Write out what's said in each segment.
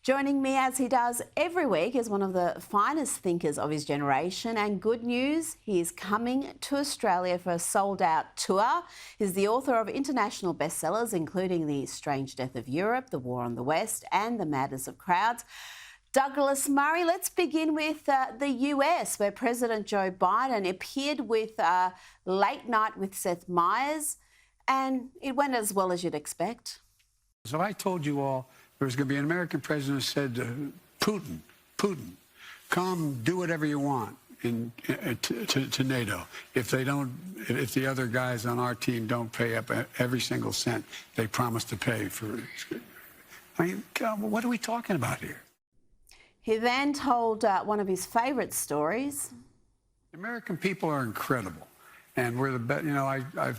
Joining me as he does every week is one of the finest thinkers of his generation, and good news, he is coming to Australia for a sold-out tour. He's the author of international bestsellers, including The Strange Death of Europe, The War on the West and The Madness of Crowds. Douglas Murray, let's begin with the US, where President Joe Biden appeared with Late Night with Seth Meyers, and it went as well as you'd expect. So I told you all there was going to be an American president who said to Putin, come do whatever you want to NATO. If the other guys on our team don't pay up every single cent they promised to pay for. I mean, what are we talking about here? He then told one of his favourite stories. American people are incredible, and we're the best. You know, I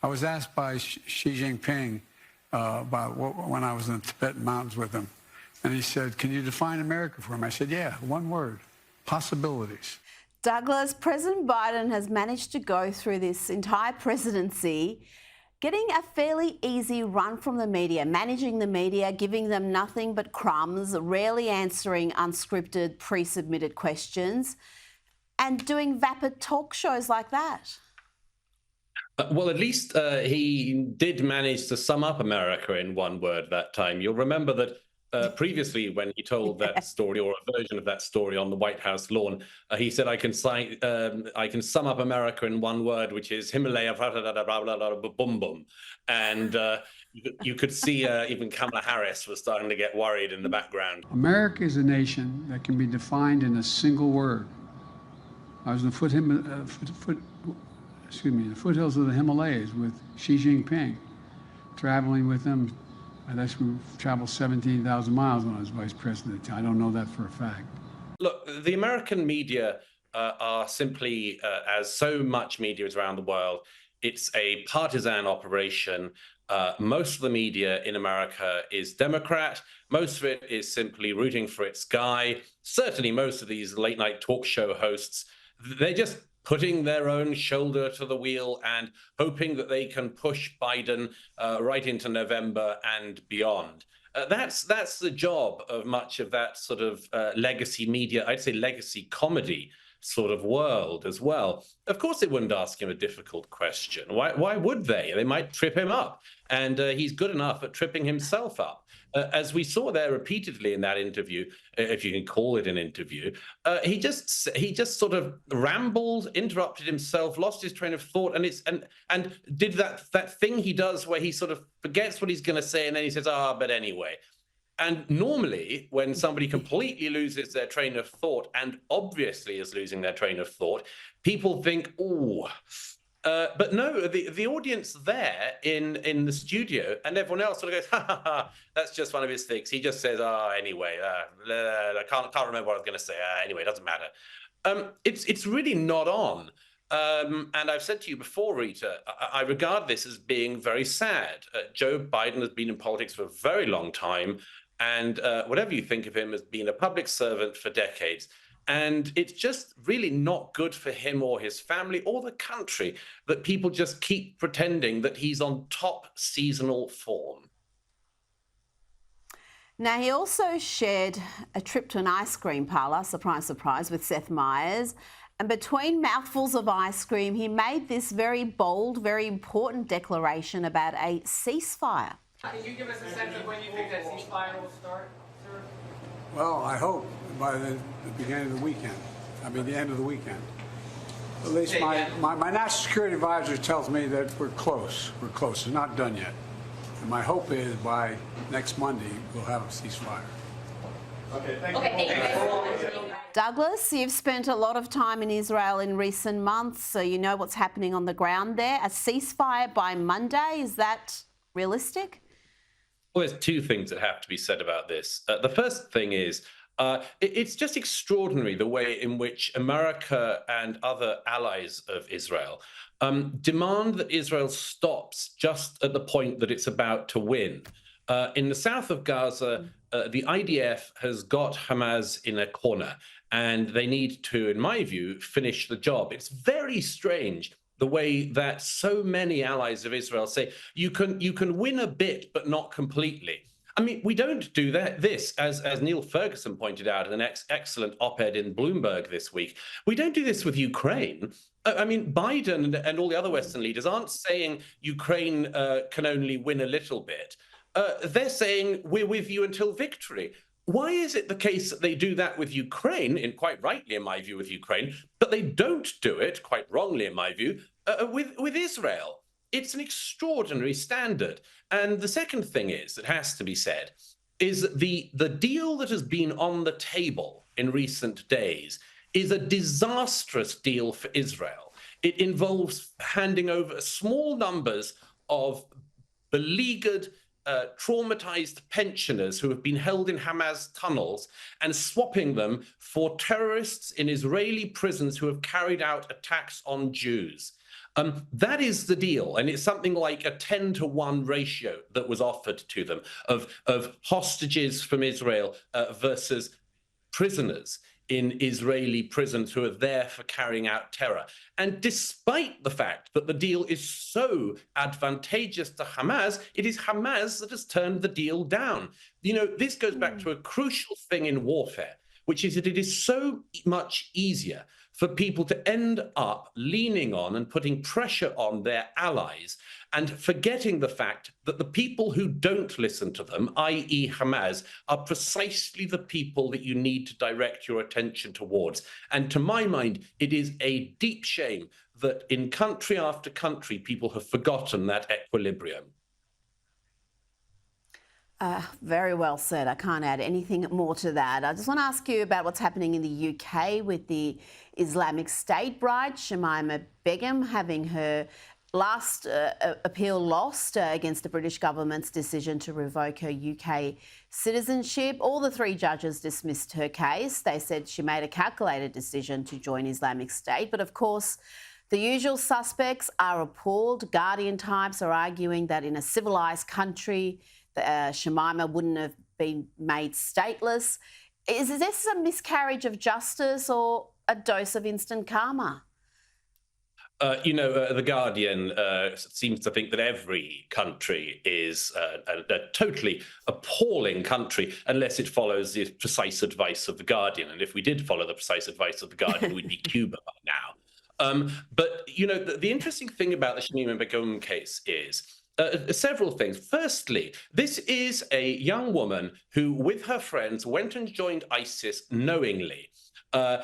was asked by Xi Jinping about when I was in the Tibetan mountains with him, and he said, "Can you define America for him?" I said, "Yeah, one word: possibilities." Douglas, President Biden has managed to go through this entire presidency getting a fairly easy run from the media, managing the media, giving them nothing but crumbs, rarely answering unscripted, pre-submitted questions, and doing vapid talk shows like that. Well, at least he did manage to sum up America in one word that time. You'll remember that previously when he told that story, or a version of that story on the White House lawn, he said, I can sum up America in one word, which is Himalaya, boom, boom. And you could see even Kamala Harris was starting to get worried in the background. America is a nation that can be defined in a single word. I was in the the foothills of the Himalayas with Xi Jinping, traveling with him. I actually traveled 17,000 miles when I was vice president. I don't know that for a fact. Look, the American media are simply, as so much media is around the world, it's a partisan operation. Most of the media in America is Democrat. Most of it is simply rooting for its guy. Certainly most of these late night talk show hosts, they're just putting their own shoulder to the wheel and hoping that they can push Biden right into November and beyond. That's the job of much of that sort of legacy media, I'd say legacy comedy sort of world as well. Of course, they wouldn't ask him a difficult question. Why would they? They might trip him up. And he's good enough at tripping himself up. As we saw there repeatedly in that interview, if you can call it an interview, he just sort of rambled, interrupted himself, lost his train of thought, and did that thing he does where he sort of forgets what he's going to say, and then he says, but anyway. And normally, when somebody completely loses their train of thought, and obviously is losing their train of thought, people think, ooh. But no, the audience there in the studio and everyone else sort of goes, ha, that's just one of his things. He just says, anyway, I can't remember what I was going to say. Anyway, it doesn't matter. It's really not on. And I've said to you before, Rita, I regard this as being very sad. Joe Biden has been in politics for a very long time. And whatever you think of him, has been a public servant for decades. And it's just really not good for him or his family or the country that people just keep pretending that he's on top seasonal form. Now, he also shared a trip to an ice cream parlour, surprise, surprise, with Seth Meyers. And between mouthfuls of ice cream, he made this very bold, very important declaration about a ceasefire. Can you give us a sense of when you think that ceasefire will start, sir? Well, I hope by the beginning of the weekend. I mean, the end of the weekend. At least my national security advisor tells me that we're close. We're close. It's not done yet. And my hope is by next Monday, we'll have a ceasefire. Okay, thank you. Douglas, you've spent a lot of time in Israel in recent months, so you know what's happening on the ground there. A ceasefire by Monday, is that realistic? Well, there's two things that have to be said about this. The first thing is, it's just extraordinary the way in which America and other allies of Israel demand that Israel stops just at the point that it's about to win. In the south of Gaza, the IDF has got Hamas in a corner, and they need to, in my view, finish the job. It's very strange the way that so many allies of Israel say, you can win a bit, but not completely. I mean, we don't do this, as Neil Ferguson pointed out in an excellent op-ed in Bloomberg this week. We don't do this with Ukraine. I mean, Biden and all the other Western leaders aren't saying Ukraine can only win a little bit. They're saying we're with you until victory. Why is it the case that they do that with Ukraine, and quite rightly in my view with Ukraine, but they don't do it, quite wrongly in my view, with Israel? It's an extraordinary standard. And the second thing is, that has to be said, is the deal that has been on the table in recent days is a disastrous deal for Israel. It involves handing over small numbers of beleaguered, traumatized pensioners who have been held in Hamas tunnels and swapping them for terrorists in Israeli prisons who have carried out attacks on Jews. That is the deal, and it's something like a 10-to-1 ratio that was offered to them of hostages from Israel versus prisoners in Israeli prisons who are there for carrying out terror. And despite the fact that the deal is so advantageous to Hamas, it is Hamas that has turned the deal down. You know, this goes back to a crucial thing in warfare, which is that it is so much easier for people to end up leaning on and putting pressure on their allies and forgetting the fact that the people who don't listen to them, i.e. Hamas, are precisely the people that you need to direct your attention towards. And to my mind, it is a deep shame that in country after country, people have forgotten that equilibrium. Very well said. I can't add anything more to that. I just want to ask you about what's happening in the UK with the Islamic State bride, Shamima Begum, having her last appeal lost against the British government's decision to revoke her UK citizenship. All the three judges dismissed her case. They said she made a calculated decision to join Islamic State. But of course, the usual suspects are appalled. Guardian types are arguing that in a civilised country, Shamima wouldn't have been made stateless. Is this a miscarriage of justice or a dose of instant karma? The Guardian seems to think that every country is a totally appalling country unless it follows the precise advice of the Guardian. And if we did follow the precise advice of the Guardian, we'd be Cuba by now. But the interesting thing about the Shamima Begum case is several things. Firstly, this is a young woman who, with her friends, went and joined ISIS knowingly.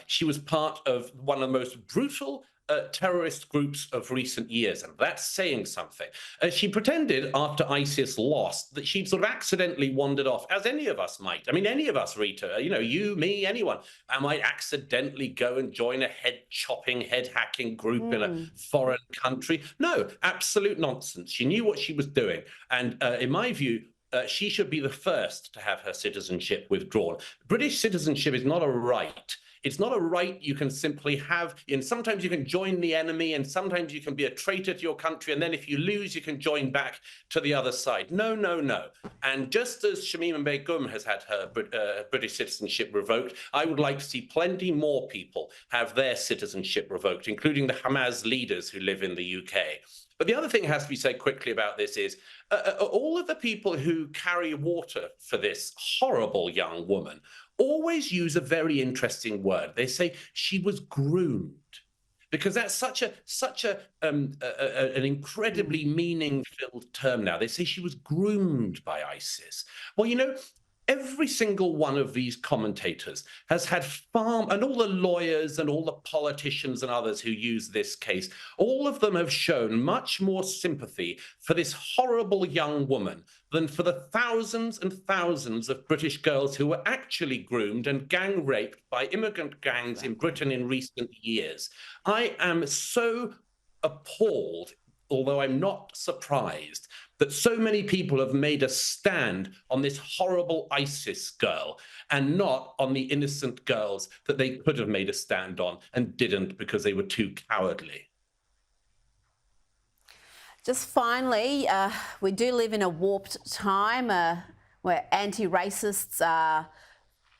She was part of one of the most brutal terrorist groups of recent years, and that's saying something. She pretended after ISIS lost that she'd sort of accidentally wandered off, as any of us might. I mean, any of us, Rita, you, me, anyone, I might accidentally go and join a head-chopping, head-hacking group in a foreign country. No, absolute nonsense. She knew what she was doing, and in my view, she should be the first to have her citizenship withdrawn. British citizenship is not a right. It's not a right you can simply have. And sometimes you can join the enemy, and sometimes you can be a traitor to your country, and then if you lose, you can join back to the other side. No, no, no. And just as Shamima Begum has had her British citizenship revoked, I would like to see plenty more people have their citizenship revoked, including the Hamas leaders who live in the UK. But the other thing that has to be said quickly about this is all of the people who carry water for this horrible young woman always use a very interesting word. They say she was groomed, because that's such an incredibly meaning-filled term now. They say she was groomed by ISIS. Well, every single one of these commentators has had and all the lawyers and all the politicians and others who use this case, all of them have shown much more sympathy for this horrible young woman than for the thousands and thousands of British girls who were actually groomed and gang raped by immigrant gangs in Britain in recent years. I am so appalled, although I'm not surprised, that so many people have made a stand on this horrible ISIS girl and not on the innocent girls that they could have made a stand on and didn't because they were too cowardly. Just finally, we do live in a warped time where anti-racists are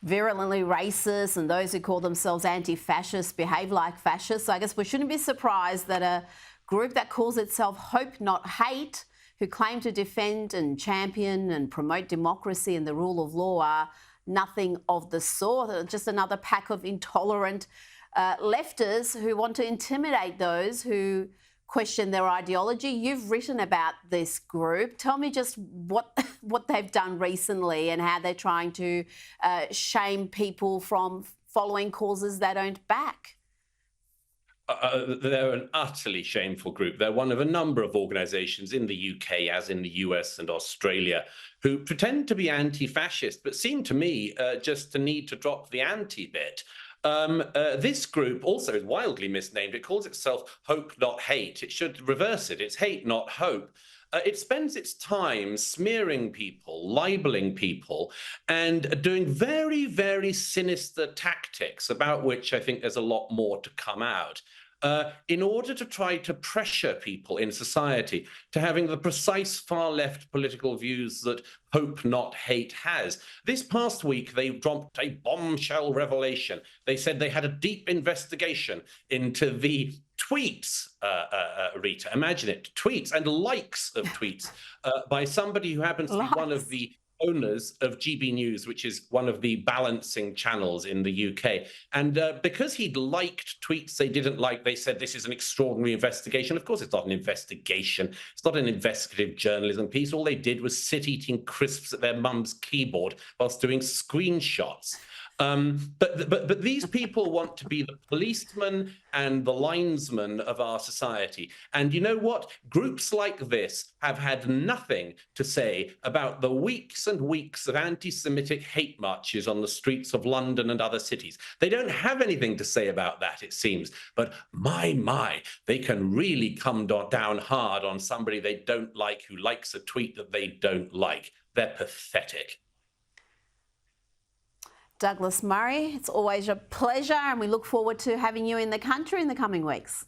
virulently racist, and those who call themselves anti-fascists behave like fascists. So I guess we shouldn't be surprised that a group that calls itself Hope Not Hate who claim to defend and champion and promote democracy and the rule of law are nothing of the sort. Just another pack of intolerant leftists who want to intimidate those who question their ideology. You've written about this group. Tell me just what they've done recently and how they're trying to shame people from following causes they don't back. They're an utterly shameful group. They're one of a number of organisations in the UK, as in the US and Australia, who pretend to be anti-fascist, but seem to me just to need to drop the anti bit. This group also is wildly misnamed. It calls itself Hope Not Hate. It should reverse it. It's hate, not hope. It spends its time smearing people, libeling people, and doing very, very sinister tactics, about which I think there's a lot more to come out, in order to try to pressure people in society to having the precise far-left political views that Hope Not Hate has. This past week, they dropped a bombshell revelation. They said they had a deep investigation into the tweets, Rita, imagine it, tweets and likes of tweets by somebody who happens to be one of the owners of GB News, which is one of the balancing channels in the UK. And because he'd liked tweets they didn't like, they said this is an extraordinary investigation. Of course, it's not an investigation. It's not an investigative journalism piece. All they did was sit eating crisps at their mum's keyboard whilst doing screenshots. But these people want to be the policemen and the linesmen of our society. And you know what? Groups like this have had nothing to say about the weeks and weeks of anti-Semitic hate marches on the streets of London and other cities. They don't have anything to say about that, it seems. But my, they can really come down hard on somebody they don't like who likes a tweet that they don't like. They're pathetic. Douglas Murray, it's always a pleasure, and we look forward to having you in the country in the coming weeks.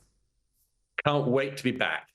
Can't wait to be back.